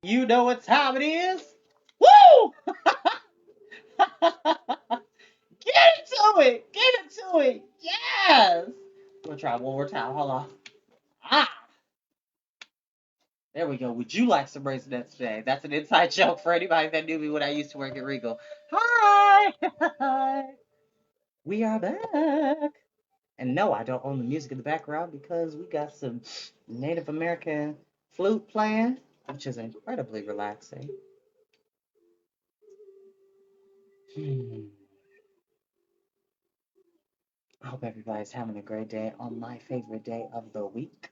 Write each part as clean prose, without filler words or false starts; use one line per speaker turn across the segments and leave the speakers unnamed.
You know what time it is? Woo! Get into it! Get into it! Yes! We'll try one more time. Hold on. Ah! There we go. Would you like some Raisinets today? That's an inside joke for anybody that knew me when I used to work at Regal. Hi! Hi! We are back. And no, I don't own the music in the background because we got some Native American flute playing, which is incredibly relaxing. Hmm. I hope everybody's having a great day on my favorite day of the week.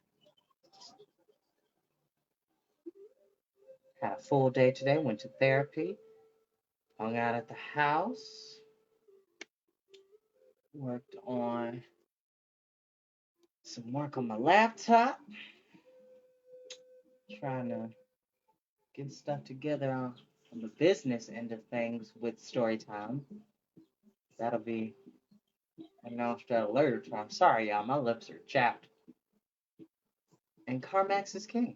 Had a full day today, went to therapy, hung out at the house, worked on some work on my laptop, trying to get stuff together on the business end of things with Storytime. That'll be announced at a later time. Sorry, y'all, my lips are chapped. And CarMax is king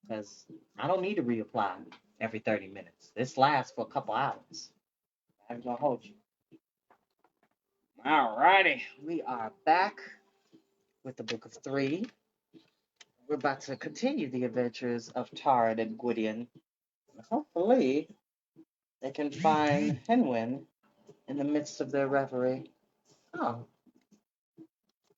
because I don't need to reapply every 30 minutes. This lasts for a couple hours. I'm gonna hold you. Alrighty, we are back with the Book of Three. We're about to continue the adventures of Taran and Gwydion. Hopefully, they can find Henwin in the midst of their reverie. Oh,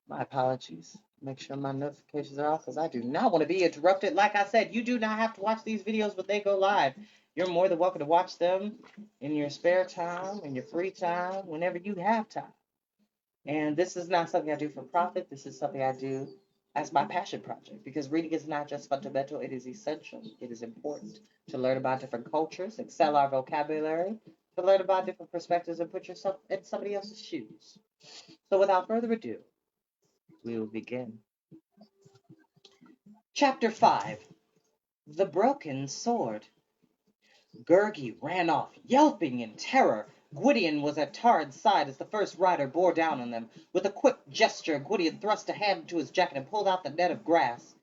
my apologies. Make sure my notifications are off because I do not want to be interrupted. Like I said, you do not have to watch these videos when they go live. You're more than welcome to watch them in your spare time, in your free time, whenever you have time. And this is not something I do for profit. This is something I do as my passion project because reading is not just fundamental, it is essential. It is important to learn about different cultures, excel our vocabulary, to learn about different perspectives and put yourself in somebody else's shoes. So without further ado, we will begin. Chapter 5. The Broken Sword. Gurgi ran off, yelping in terror. Gwydion was at Taran's side as the first rider bore down on them. With a quick gesture, Gwydion thrust a hand into his jacket and pulled out the net of grass.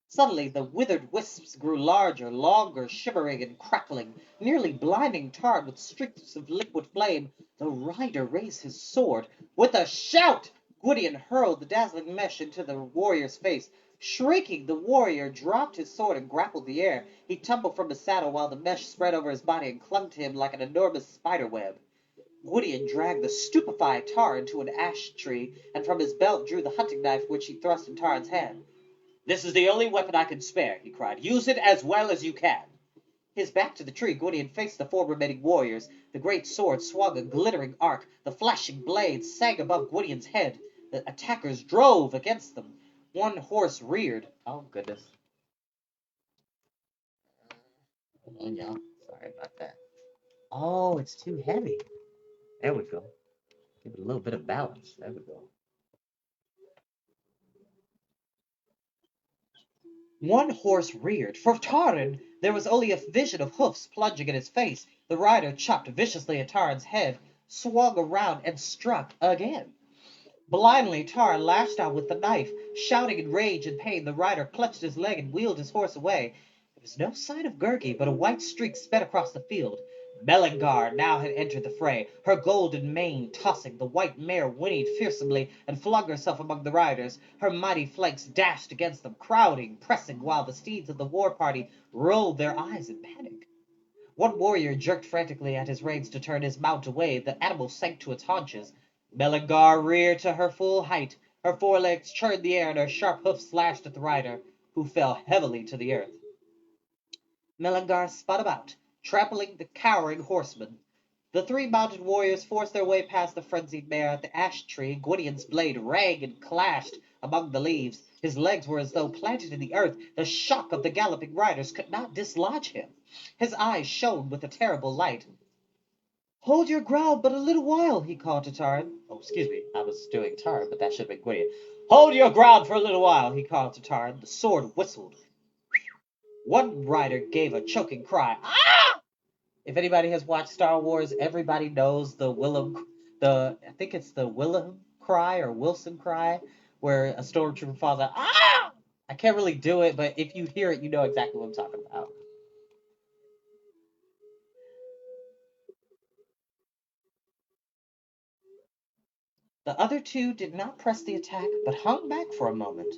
Suddenly, the withered wisps grew larger, longer, shimmering and crackling, nearly blinding Taran with streaks of liquid flame. The rider raised his sword. With a shout, Gwydion hurled the dazzling mesh into the warrior's face. Shrieking, the warrior dropped his sword and grappled the air. He tumbled from his saddle while the mesh spread over his body and clung to him like an enormous spider web. Gwydion dragged the stupefied Taran to an ash tree, and from his belt drew the hunting knife which he thrust in Taran's hand. "This is the only weapon I can spare," he cried. "Use it as well as you can." His back to the tree, Gwydion faced the four remaining warriors. The great sword swung a glittering arc. The flashing blades sang above Gwydion's head. The attackers drove against them. One horse reared. Oh, goodness. Hold on, y'all. Sorry about that. Oh, it's too heavy. There we go. Give it a little bit of balance. There we go. One horse reared. For Taran, there was only a vision of hoofs plunging in his face. The rider chopped viciously at Taran's head, swung around, and struck again. Blindly, Taran lashed out with the knife. Shouting in rage and pain, the rider clutched his leg and wheeled his horse away. There was no sign of Gurgi, but a white streak sped across the field. Melangar now had entered the fray, her golden mane tossing. The white mare whinnied fearsomely and flung herself among the riders. Her mighty flanks dashed against them, crowding, pressing, while the steeds of the war party rolled their eyes in panic. One warrior jerked frantically at his reins to turn his mount away. The animal sank to its haunches. Melangar reared to her full height. Her forelegs churned the air and her sharp hoofs slashed at the rider, who fell heavily to the earth. Melangar spun about, trampling the cowering horsemen. The three mounted warriors forced their way past the frenzied mare at the ash tree. Gwydion's blade rang and clashed among the leaves. His legs were as though planted in the earth. The shock of the galloping riders could not dislodge him. His eyes shone with a terrible light. "Hold your ground but a little while," he called to Taran. Oh, excuse me, I was doing Taran, but that should have been Gwydion. "Hold your ground for a little while," he called to Taran. The sword whistled. One rider gave a choking cry. Ah! If anybody has watched Star Wars, everybody knows I think it's the Willem cry or Wilson cry, where a stormtrooper falls out. Ah! I can't really do it, but if you hear it, you know exactly what I'm talking about. The other two did not press the attack, but hung back for a moment.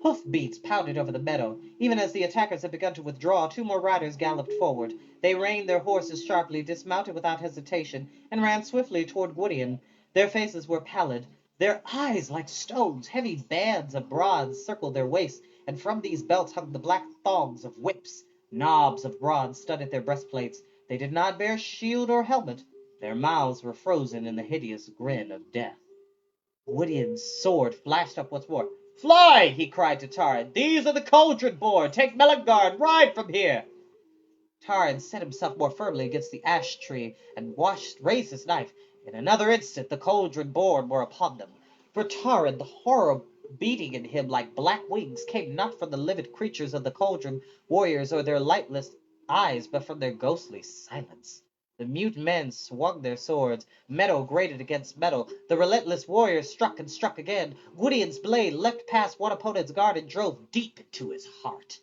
Hoofbeats pounded over the meadow. Even as the attackers had begun to withdraw, two more riders galloped forward. They reined their horses sharply, dismounted without hesitation, and ran swiftly toward Gwydion. Their faces were pallid, their eyes like stones. Heavy bands of bronze circled their waists, and from these belts hung the black thongs of whips. Knobs of bronze studded their breastplates. They did not bear shield or helmet. Their mouths were frozen in the hideous grin of death. Gwydion's sword flashed up once more. "Fly!" he cried to Taran. "These are the cauldron board. Take Melangard and ride from here." Taran set himself more firmly against the ash tree and raised his knife. In another instant the cauldron board were upon them. For Taran, the horror beating in him like black wings came not from the livid creatures of the cauldron warriors or their lightless eyes, but from their ghostly silence. The mute men swung their swords. Metal grated against metal. The relentless warriors struck and struck again. Gwydion's blade leapt past one opponent's guard and drove deep into his heart.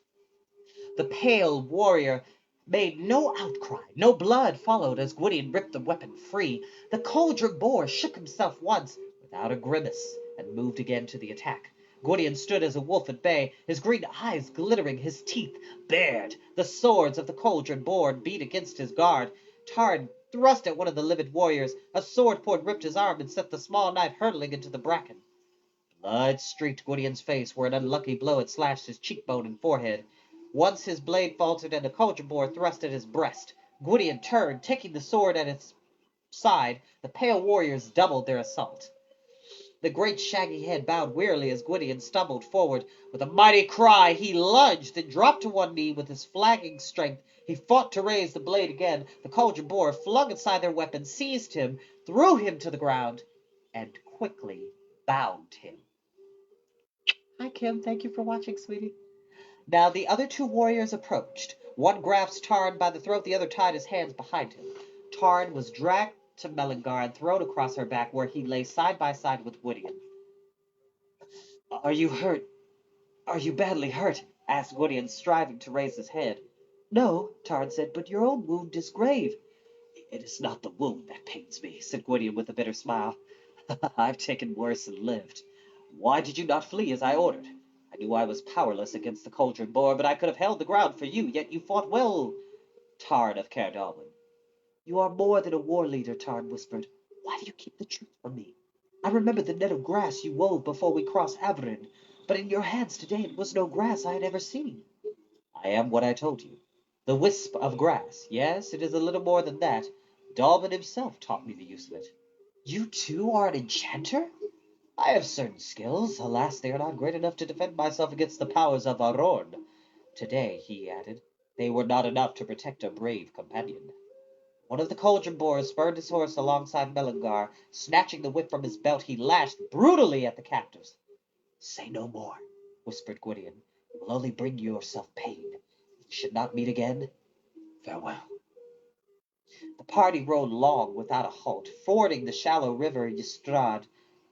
The pale warrior made no outcry. No blood followed as Gwydion ripped the weapon free. The cauldron boar shook himself once, without a grimace, and moved again to the attack. Gwydion stood as a wolf at bay, his green eyes glittering, his teeth bared. The swords of the cauldron boar beat against his guard. Taran thrust at one of the livid warriors. A sword point ripped his arm and sent the small knife hurtling into the bracken. Blood streaked Gwydion's face where an unlucky blow had slashed his cheekbone and forehead. Once his blade faltered and the cauldron boar thrust at his breast. Gwydion turned, taking the sword at its side. The pale warriors doubled their assault. The great shaggy head bowed wearily as Gwydion stumbled forward. With a mighty cry, he lunged and dropped to one knee with his flagging strength. He fought to raise the blade again. The cauldron boar flung aside their weapons, seized him, threw him to the ground, and quickly bound him. Hi, Kim. Thank you for watching, sweetie. Now the other two warriors approached. One grasped Taran by the throat, the other tied his hands behind him. Taran was dragged to Melangar and thrown across her back, where he lay side by side with Gwydion. "Are you hurt? Are you badly hurt?" asked Gwydion, striving to raise his head. "No," Taran said, "but your own wound is grave." "It is not the wound that pains me," said Gwydion with a bitter smile. "I've taken worse and lived. Why did you not flee as I ordered? I knew I was powerless against the cauldron boar, but I could have held the ground for you, yet you fought well, Tarn of Caerdalwyn." "You are more than a war leader," Tarn whispered. "Why do you keep the truth from me? I remember the net of grass you wove before we crossed Averin, but in your hands today it was no grass I had ever seen." "I am what I told you. The wisp of grass. Yes, it is a little more than that. Dalvin himself taught me the use of it." "You too are an enchanter?" "I have certain skills. Alas, they are not great enough to defend myself against the powers of Arorn. Today," he added, "they were not enough to protect a brave companion." One of the cauldron boars spurred his horse alongside Melangar. Snatching the whip from his belt, he lashed brutally at the captives. "Say no more," whispered Gwydion. "You will only bring yourself pain. If we should not meet again, farewell." The party rode long without a halt, fording the shallow river Ystrad.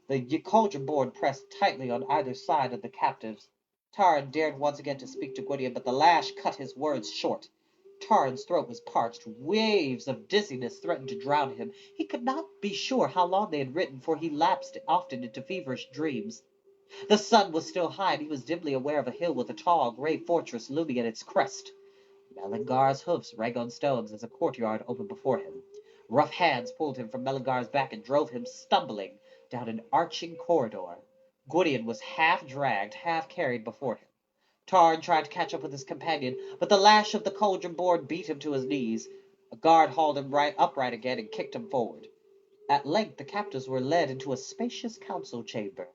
The cauldron board pressed tightly on either side of the captives. Taran dared once again to speak to Gwydion, but the lash cut his words short. Taran's throat was parched. Waves of dizziness threatened to drown him. He could not be sure how long they had ridden, for he lapsed often into feverish dreams. The sun was still high, and he was dimly aware of a hill with a tall, gray fortress looming at its crest. Melangar's hoofs rang on stones as a courtyard opened before him. Rough hands pulled him from Melangar's back and drove him stumbling down an arching corridor. Gwydion was half dragged, half carried before him. Tarn tried to catch up with his companion, but the lash of the cauldron board beat him to his knees. A guard hauled him upright again and kicked him forward. At length the captives were led into a spacious council chamber.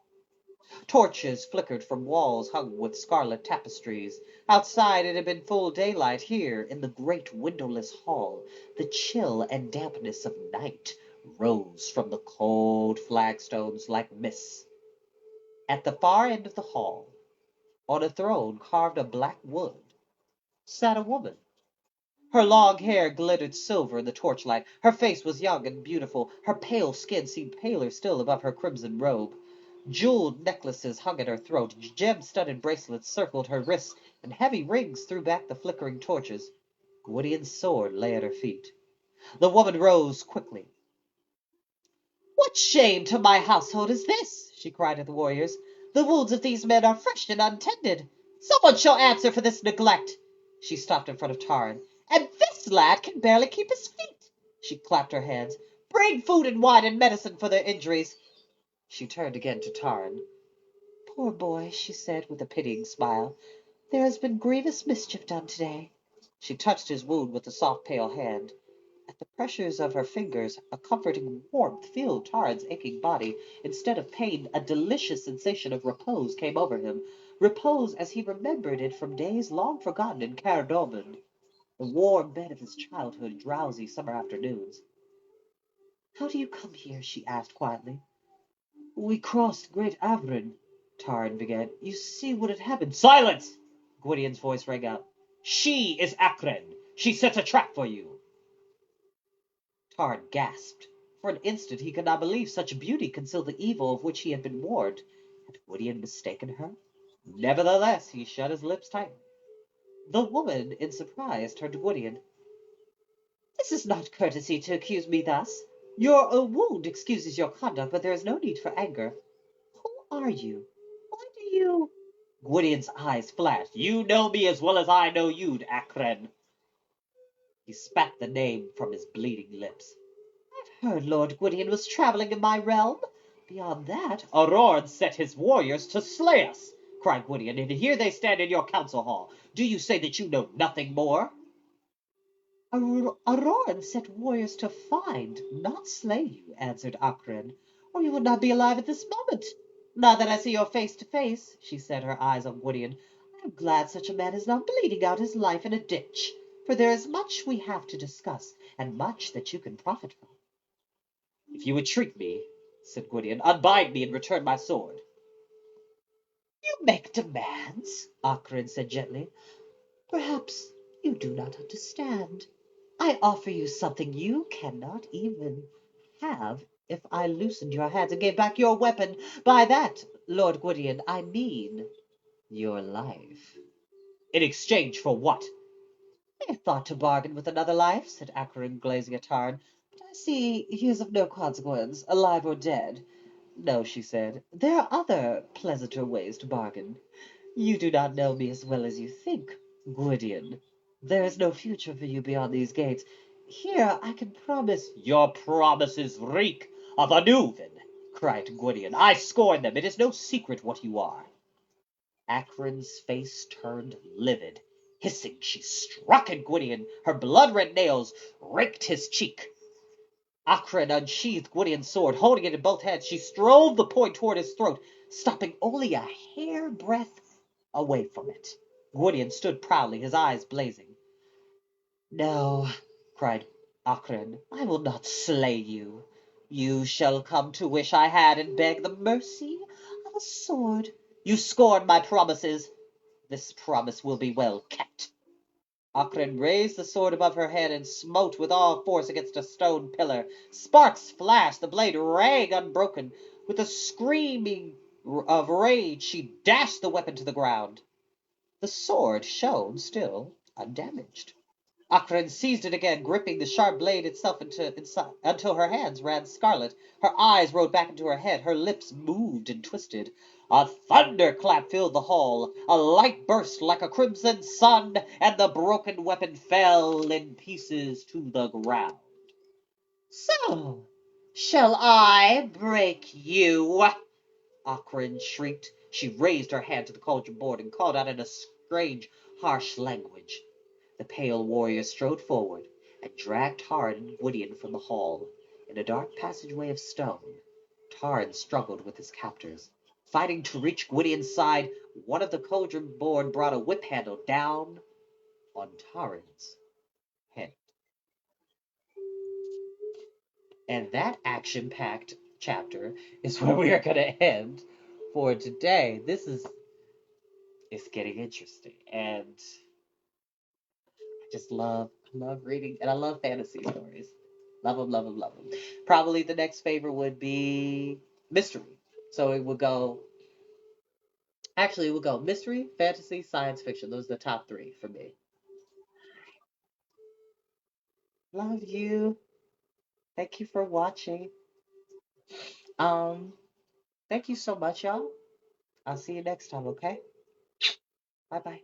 Torches flickered from walls hung with scarlet tapestries. Outside it had been full daylight. Here, in the great windowless hall, the chill and dampness of night rose from the cold flagstones like mists. At the far end of the hall, on a throne carved of black wood, sat a woman. Her long hair glittered silver in the torchlight. Her face was young and beautiful. Her pale skin seemed paler still above her crimson robe. Jeweled necklaces hung at her throat, gem-studded bracelets circled her wrists, and heavy rings threw back the flickering torches. Gwydion's sword lay at her feet. The woman rose quickly. "What shame to my household is this?" she cried at the warriors. "The wounds of these men are fresh and untended. Someone shall answer for this neglect." She stopped in front of Taran. "And this lad can barely keep his feet." She clapped her hands. "Bring food and wine and medicine for their injuries." She turned again to Taran. "Poor boy," she said with a pitying smile. "There has been grievous mischief done today." She touched his wound with a soft pale hand. At the pressures of her fingers, a comforting warmth filled Taran's aching body. Instead of pain, a delicious sensation of repose came over him. Repose as he remembered it from days long forgotten in Caerdorban, the warm bed of his childhood, drowsy summer afternoons. "How do you come here?" she asked quietly. "We crossed Great Avrin," Taran began. "You see what had happened—" "Silence!" Gwydion's voice rang out. "She is Akren. She sets a trap for you." Taran gasped. For an instant he could not believe such beauty concealed the evil of which he had been warned. Had Gwydion mistaken her? Nevertheless, he shut his lips tightly. The woman, in surprise, turned to Gwydion. "This is not courtesy to accuse me thus. Your wound excuses your conduct, but there is no need for anger. Who are you? Why do you—" Gwydion's eyes flashed. "You know me as well as I know you, Akren." He spat the name from his bleeding lips. "I've heard Lord Gwydion was traveling in my realm. Beyond that—" "Arord set his warriors to slay us," cried Gwydion, "and here they stand in your council hall. Do you say that you know nothing more?" "Arord set warriors to find, not slay you," answered Akren, "or you would not be alive at this moment. Now that I see your face to face," she set her eyes on Gwydion, "I am glad such a man is not bleeding out his life in a ditch, for there is much we have to discuss, and much that you can profit from." "If you entreat me," said Gwydion, "unbind me and return my sword." "You make demands," Akren said gently. "Perhaps you do not understand. I offer you something you cannot even have if I loosened your hands and gave back your weapon. By that, Lord Gwydion, I mean your life." "In exchange for what?" "I thought to bargain with another life," said Akron, glazing at Tarn, "but I see he is of no consequence, alive or dead." "No," she said, "there are other, pleasanter ways to bargain. You do not know me as well as you think, Gwydion. There is no future for you beyond these gates. Here I can promise—" "Your promises reek of Anuven," cried Gwydion. "I scorn them. It is no secret what you are." Akron's face turned livid. Hissing, she struck at Gwydion. Her blood-red nails raked his cheek. Akron unsheathed Gwydion's sword. Holding it in both hands, she strove the point toward his throat, stopping only a hair-breadth away from it. Gwydion stood proudly, his eyes blazing. "No," cried Akron, "I will not slay you. You shall come to wish I had and beg the mercy of a sword. You scorn my promises. This promise will be well kept." Akren raised the sword above her head and smote with all force against a stone pillar. Sparks flashed, the blade rang unbroken. With a screaming of rage, she dashed the weapon to the ground. The sword shone still undamaged. Akren seized it again, gripping the sharp blade itself until her hands ran scarlet. Her eyes rolled back into her head, her lips moved and twisted. A thunderclap filled the hall. A light burst like a crimson sun, and the broken weapon fell in pieces to the ground. "So, shall I break you?" Akren shrieked. She raised her hand to the cauldron board and called out in a strange, harsh language. The pale warrior strode forward and dragged Taran and Gwydion from the hall. In a dark passageway of stone, Taran struggled with his captors. Fighting to reach Gwydion's side, one of the cauldron board brought a whip handle down on Taran's head. And that action-packed chapter is where we are going to end for today. It's getting interesting, and I just love reading, and I love fantasy stories. Love them, love them, love them. Probably the next favorite would be mystery. So it would go. Actually, it would go mystery, fantasy, science fiction. Those are the top three for me. Love you. Thank you for watching. Um, Thank you so much, y'all. I'll see you next time, okay? Bye bye.